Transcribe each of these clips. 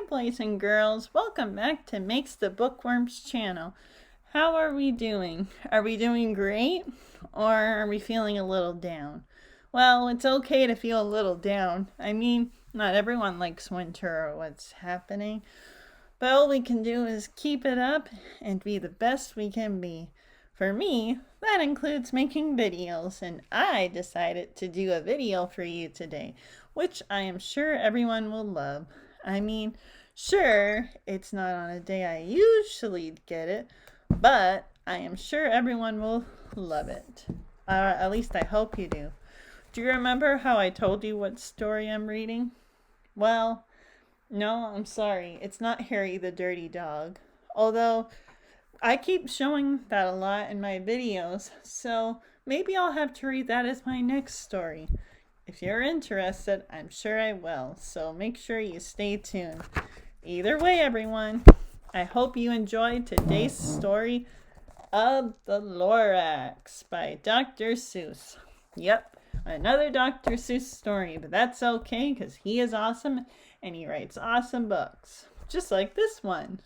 boys and girls, welcome back to Makes the Bookworms channel. How are we doing? Are we doing great? Or are we feeling a little down? Well, it's okay to feel a little down. I mean, not everyone likes winter or what's happening. But all we can do is keep it up and be the best we can be. For me, that includes making videos, and I decided to do a video for you today, which I am sure everyone will love. I mean, sure, it's not on a day I usually get it, but I am sure everyone will love it. At least I hope you do. Do you remember how I told you what story I'm reading? Well, no, I'm sorry. It's not Harry the Dirty Dog. Although, I keep showing that a lot in my videos, so maybe I'll have to read that as my next story. If you're interested, I'm sure I will, so make sure you stay tuned. Either way, everyone, I hope you enjoyed today's story of the Lorax by Dr. Seuss. Yep, another Dr. Seuss story, but that's okay because he is awesome and he writes awesome books, just like this one.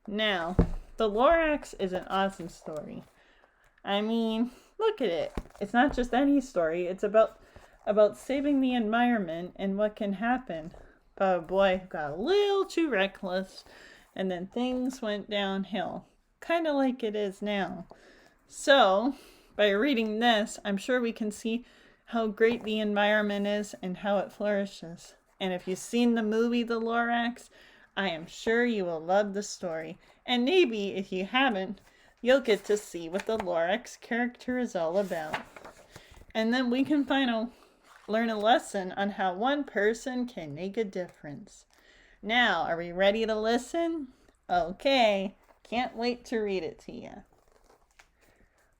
Now, the Lorax is an awesome story. I mean, look at it. It's not just any story. It's about saving the environment and what can happen. But a boy got a little too reckless, and then things went downhill, kind of like it is now. So, by reading this, I'm sure we can see how great the environment is and how it flourishes. And if you've seen the movie The Lorax, I am sure you will love the story. And maybe, if you haven't, you'll get to see what the Lorax character is all about. And then we can learn a lesson on how one person can make a difference. Now, are we ready to listen? Okay, can't wait to read it to you.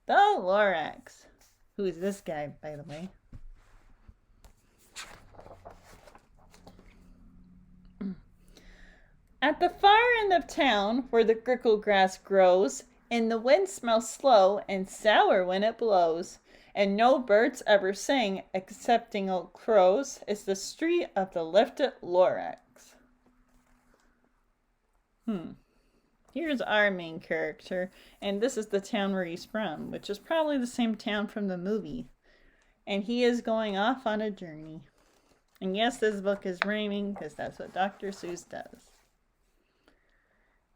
The Lorax. Who's this guy, by the way? At the far end of town, where the grickle grass grows, and the wind smells slow and sour when it blows, and no birds ever sing excepting old crows, is the street of the lifted Lorax. Here's our main character, and this is the town where he's from, which is probably the same town from the movie. And he is going off on a journey. And yes, this book is rhyming, because that's what Dr. Seuss does.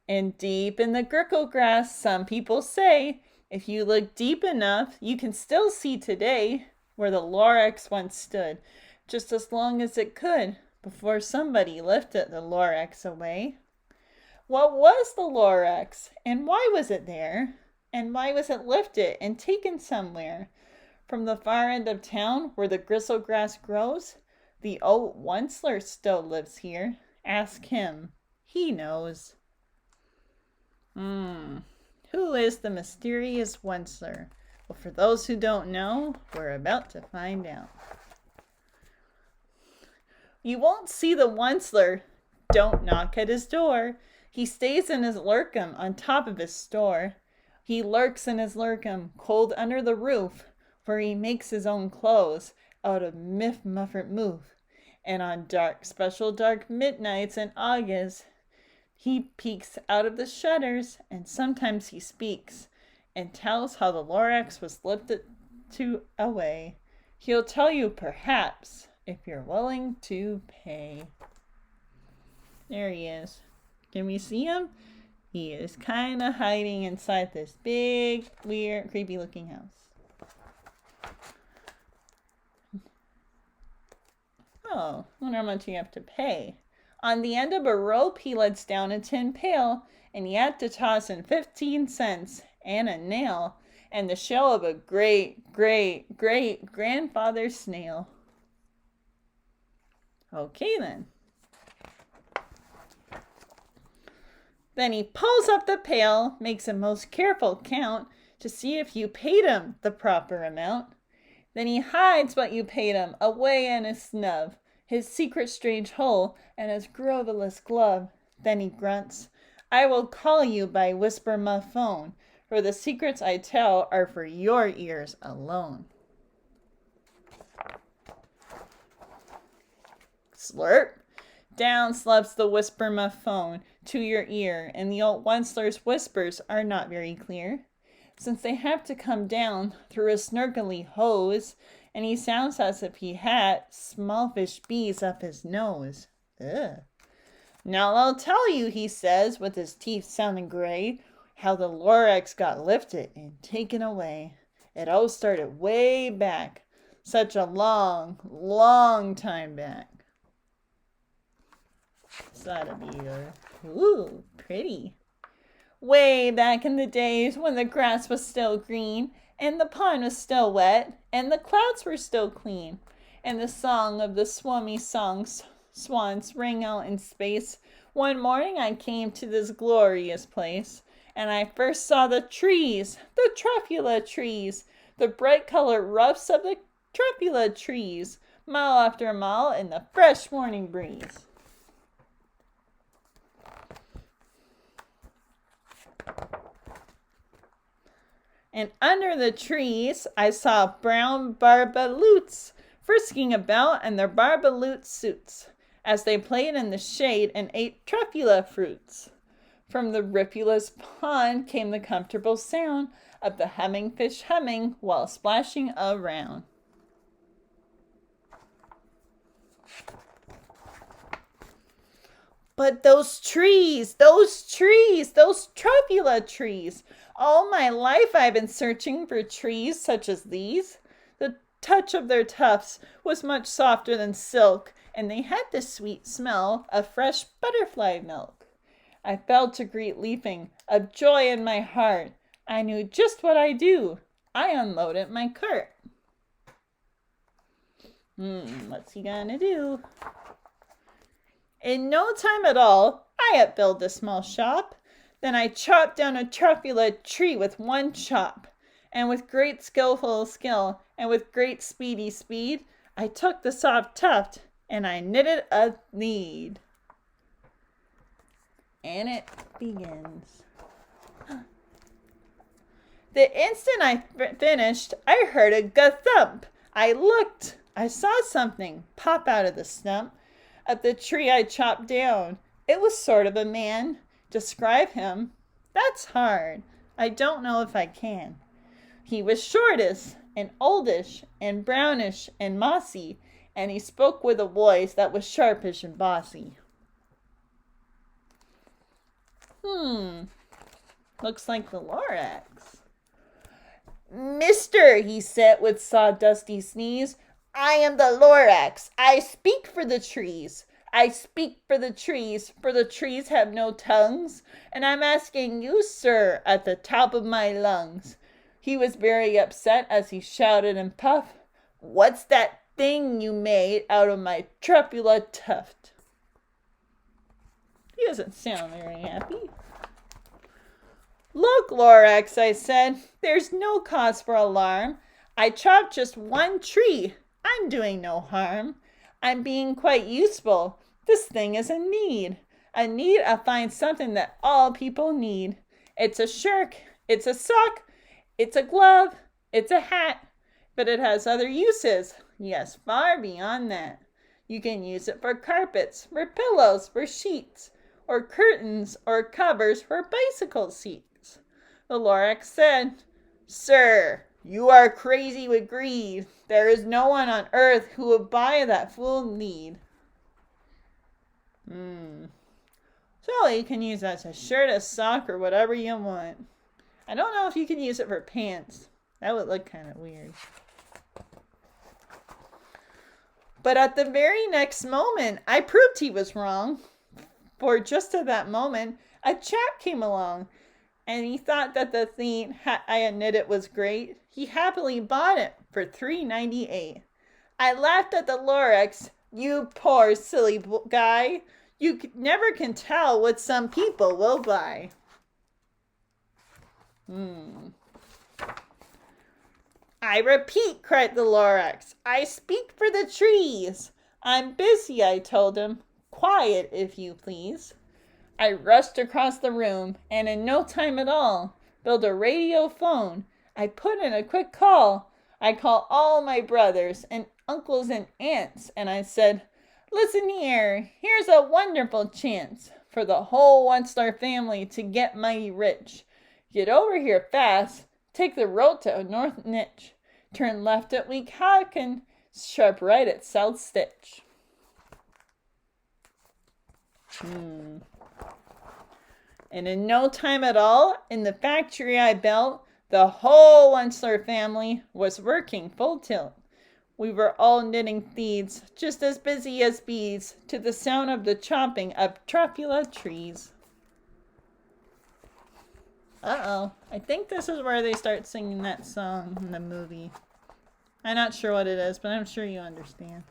And deep in the grickle grass, some people say, if you look deep enough, you can still see today where the Lorax once stood, just as long as it could, before somebody lifted the Lorax away. What was the Lorax, and why was it there? And why was it lifted and taken somewhere? From the far end of town, where the gristle grass grows, the old Onceler still lives here. Ask him. He knows. Who is the mysterious Onceler? Well, for those who don't know, we're about to find out. You won't see the Onceler. Don't knock at his door. He stays in his lurkum on top of his store. He lurks in his lurkum, cold under the roof, where he makes his own clothes out of muffert moof. And on special dark midnights in August, he peeks out of the shutters, and sometimes he speaks and tells how the Lorax was lifted away. He'll tell you perhaps if you're willing to pay. There he is. Can we see him? He is kind of hiding inside this big, weird, creepy looking house. Oh, I wonder how much you have to pay. On the end of a rope, he lets down a tin pail, and he had to toss in 15 cents and a nail and the shell of a great-great-great-grandfather snail. Okay, then. Then he pulls up the pail, makes a most careful count to see if you paid him the proper amount. Then he hides what you paid him away in his snub, his secret strange hole, and his groveless glove. Then he grunts, I will call you by whisper my phone, for the secrets I tell are for your ears alone. Slurp. Down slops the whisper muff phone to your ear, and the old Wentzler's whispers are not very clear, since they have to come down through a snarkly hose, and he sounds as if he had small fish bees up his nose. Ugh. Now I'll tell you, he says, with his teeth sounding gray, how the Lorax got lifted and taken away. It all started way back, such a long, long time back. So that'll be pretty. Way back in the days when the grass was still green, and the pond was still wet, and the clouds were still clean, and the song of the swans rang out in space. One morning I came to this glorious place, and I first saw the trees, the truffula trees, the bright colored roofs of the truffula trees, mile after mile in the fresh morning breeze. And under the trees I saw brown barbaloots frisking about in their barbaloot suits, as they played in the shade and ate truffula fruits. From the ripulous pond came the comfortable sound of the humming fish humming while splashing around. But those trees, those truffula trees. All my life I've been searching for trees such as these. The touch of their tufts was much softer than silk, and they had the sweet smell of fresh butterfly milk. I fell to greet leaping, a joy in my heart. I knew just what I'd do. I unloaded my cart. What's he gonna do? In no time at all, I had built a small shop. Then I chopped down a truffula tree with one chop. And with great skillful skill, and with great speedy speed, I took the soft tuft, and I knitted a lead. And it begins. The instant I finished, I heard a ga-thump. I looked. I saw something pop out of the stump of the tree I chopped down. It was sort of a man. Describe him? That's hard. I don't know if I can. He was shortish and oldish and brownish and mossy, and he spoke with a voice that was sharpish and bossy. Looks like the Lorax. Mister, he said with sawdusty sneeze, I am the Lorax. I speak for the trees. I speak for the trees have no tongues, and I'm asking you, sir, at the top of my lungs. He was very upset as he shouted and puffed, What's that thing you made out of my truffula tuft? He doesn't sound very happy. Look, Lorax, I said, there's no cause for alarm. I chopped just one tree. I'm doing no harm. I'm being quite useful. This thing is a need. A need I find something that all people need. It's a shirt, it's a sock, it's a glove, it's a hat, but it has other uses. Yes, far beyond that. You can use it for carpets, for pillows, for sheets, or curtains, or covers for bicycle seats. The Lorax said, Sir, you are crazy with greed. There is no one on earth who would buy that full need. So you can use that as a shirt, a sock, or whatever you want. I don't know if you can use it for pants. That would look kind of weird. But at the very next moment, I proved he was wrong. For just at that moment, a chap came along, and he thought that the thing I had knitted was great. He happily bought it for $3.98. I laughed at the Lorax. You poor silly guy. You never can tell what some people will buy. I repeat, cried the Lorax. I speak for the trees. I'm busy, I told him. Quiet, if you please. I rushed across the room, and in no time at all, built a radio phone. I put in a quick call. I called all my brothers and uncles and aunts, and I said, Listen here, here's a wonderful chance for the whole one-star family to get mighty rich. Get over here fast, take the road to North Niche, turn left at Weehawken, and sharp right at South Stitch. And in no time at all, in the factory I built, the whole one-star family was working full tilt. We were all knitting threads, just as busy as bees, to the sound of the chopping of truffula trees. Uh-oh, I think this is where they start singing that song in the movie. I'm not sure what it is, but I'm sure you understand.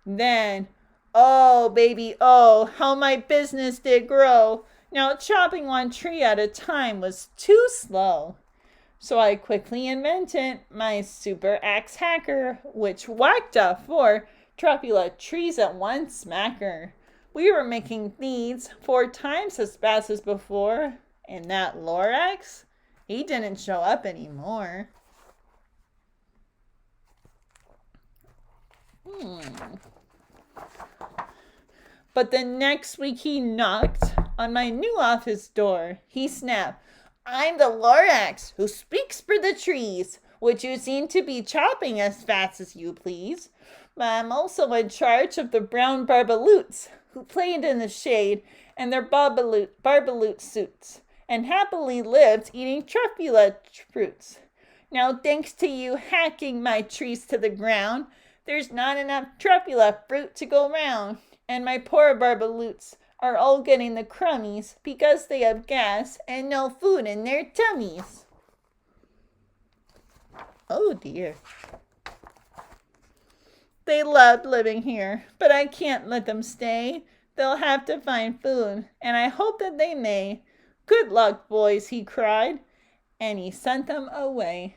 Then, oh, baby, oh, how my business did grow. Now, chopping one tree at a time was too slow. So I quickly invented my super axe hacker, which whacked up 4 truffula trees at one smacker. We were making threads 4 times as fast as before, and that Lorax, he didn't show up anymore. But the next week he knocked on my new office door. He snapped, I'm the Lorax who speaks for the trees, which you seem to be chopping as fast as you please. But I'm also in charge of the brown barbaloots who played in the shade in their barbaloot suits and happily lived eating truffula fruits. Now, thanks to you hacking my trees to the ground, there's not enough truffula fruit to go round, and my poor barbaloots are all getting the crummies because they have gas and no food in their tummies. Oh dear. They loved living here, but I can't let them stay. They'll have to find food, and I hope that they may. Good luck, boys, he cried, and he sent them away.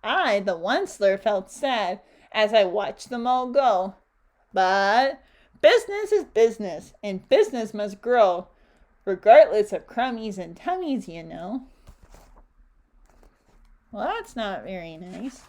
I, the Onceler, felt sad as I watched them all go. But business is business, and business must grow, regardless of crummies and tummies, you know. Well, that's not very nice.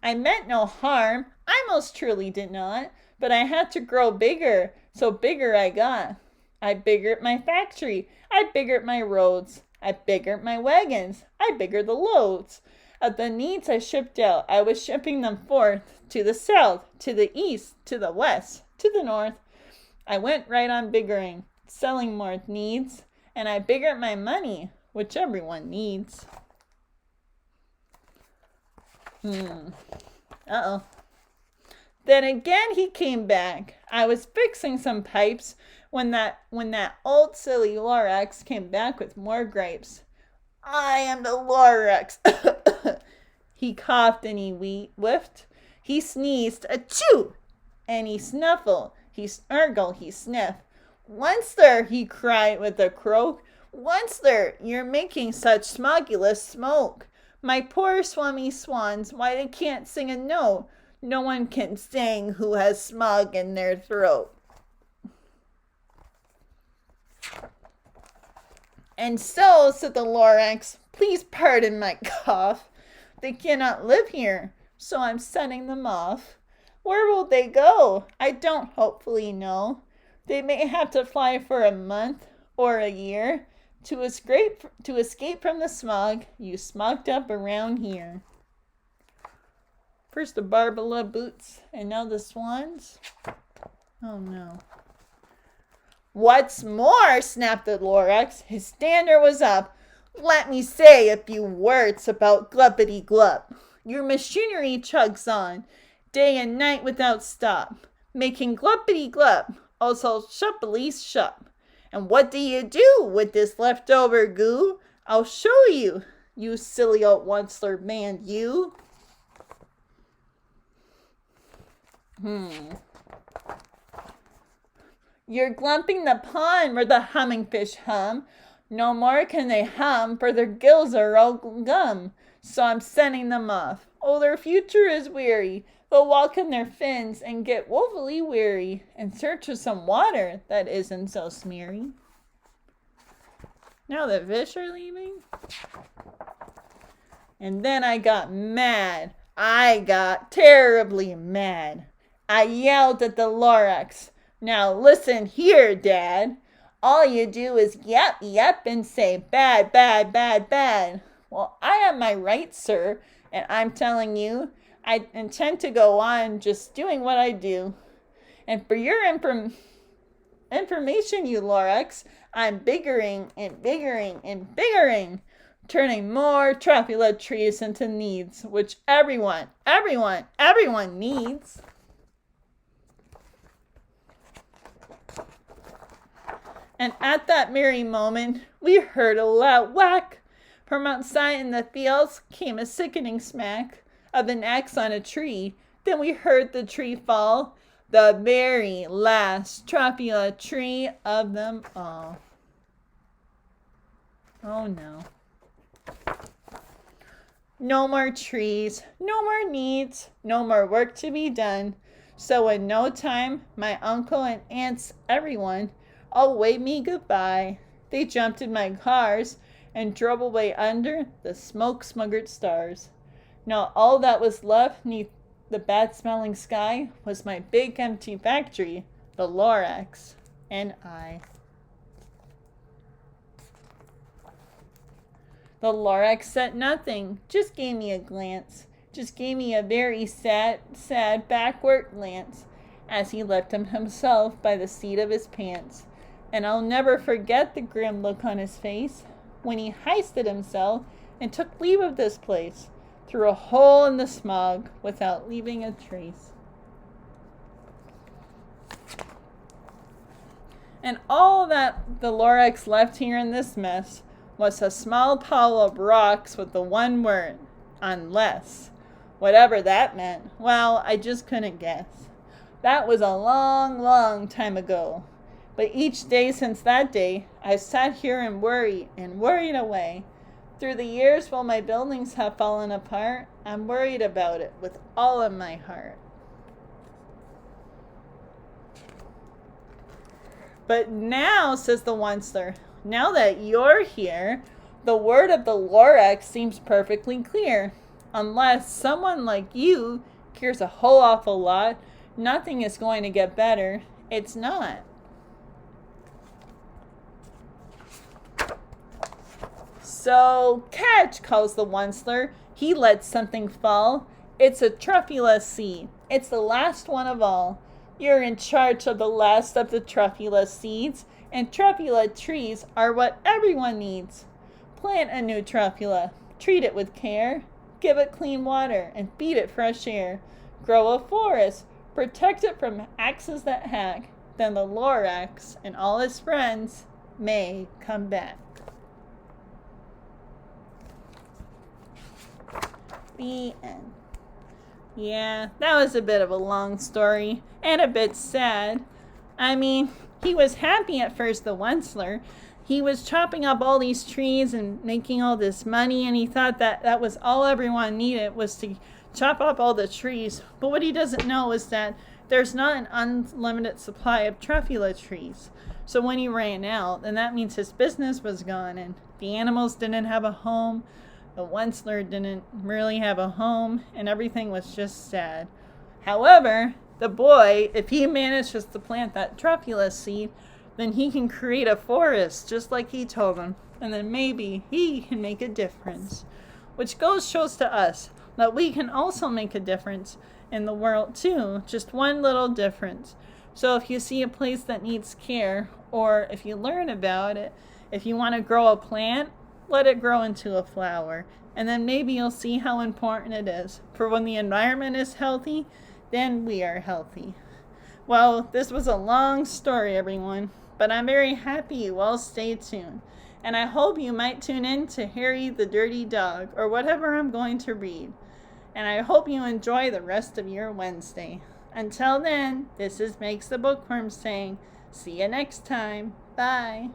I meant no harm. I most truly did not. But I had to grow bigger, so bigger I got. I biggered my factory. I biggered my roads. I biggered my wagons. I biggered the loads. Of the needs I shipped out, I was shipping them forth to the south, to the east, to the west, to the north. I went right on biggering, selling more needs, and I biggered my money, which everyone needs. Uh-oh. Then again he came back. I was fixing some pipes when that old silly Lorax came back with more gripes. I am the Lorax. He coughed and he whiffed. He sneezed, achoo! And he snuffled. He snargled, he sniffed. Onceler, he cried with a croak. Onceler, you're making such smogulous smoke. My poor swummy swans, why they can't sing a note. No one can sing who has smog in their throat. And so, said the Lorax, please pardon my cough. They cannot live here, so I'm sending them off. Where will they go? I don't hopefully know. They may have to fly for a month or a year to escape from the smog you smogged up around here. First the Barbala boots, and now the swans. Oh no. What's more, snapped the Lorax. His standard was up. Let me say a few words about Gluppity Glup. Your machinery chugs on, day and night without stop, making Gluppity Glup, also shuppily shup. And what do you do with this leftover goo? I'll show you, you silly old Onceler man, you. You're glumping the pond where the humming fish hum. No more can they hum, for their gills are all gum. So I'm sending them off. Oh, their future is weary. They'll walk in their fins and get woefully weary in search of some water that isn't so smeary. Now the fish are leaving. And then I got mad. I got terribly mad. I yelled at the Lorax. Now listen here, Dad. All you do is yep, yep, and say bad, bad, bad, bad. Well, I have my rights, sir, and I'm telling you, I intend to go on just doing what I do. And for your information, you Lorax, I'm biggering and biggering and biggering, turning more truffula trees into needs, which everyone needs. And at that merry moment, we heard a loud whack. From outside in the fields came a sickening smack of an axe on a tree. Then we heard the tree fall, the very last truffula tree of them all. Oh no. No more trees, no more needs, no more work to be done. So in no time, my uncle and aunts, everyone, all waved me goodbye. They jumped in my cars and drove away under the smoke-smuggered stars. Now all that was left neath the bad-smelling sky was my big empty factory, the Lorax, and I. The Lorax said nothing, just gave me a glance, just gave me a very sad backward glance as he left himself by the seat of his pants. And I'll never forget the grim look on his face when he hoisted himself and took leave of this place through a hole in the smog without leaving a trace. And all that the Lorax left here in this mess was a small pile of rocks with the one word, unless. Whatever that meant, well, I just couldn't guess. That was a long, long time ago. But each day since that day, I've sat here and worried away. Through the years, while my buildings have fallen apart, I'm worried about it with all of my heart. But now, says the Onceler, now that you're here, the word of the Lorax seems perfectly clear. Unless someone like you cares a whole awful lot, nothing is going to get better. It's not. So, catch, calls the Onceler. He lets something fall. It's a truffula seed. It's the last one of all. You're in charge of the last of the truffula seeds, and truffula trees are what everyone needs. Plant a new truffula. Treat it with care. Give it clean water and feed it fresh air. Grow a forest. Protect it from axes that hack. Then the Lorax and all his friends may come back. The end. Yeah, that was a bit of a long story and a bit sad. I mean, he was happy at first, the Onceler. He was chopping up all these trees and making all this money, and he thought that that was all everyone needed was to chop up all the trees. But what he doesn't know is that there's not an unlimited supply of truffula trees. So when he ran out, then that means his business was gone, and the animals didn't have a home. The Onceler didn't really have a home, and everything was just sad. However, the boy, if he manages to plant that truffula seed, then he can create a forest just like he told him, and then maybe he can make a difference. Which shows to us that we can also make a difference in the world too, just one little difference. So if you see a place that needs care, or if you learn about it, if you want to grow a plant, let it grow into a flower, and then maybe you'll see how important it is. For when the environment is healthy, then we are healthy. Well, this was a long story, everyone, but I'm very happy you all stayed tuned. And I hope you might tune in to Harry the Dirty Dog, or whatever I'm going to read. And I hope you enjoy the rest of your Wednesday. Until then, this is Makes the Bookworm saying, see you next time. Bye.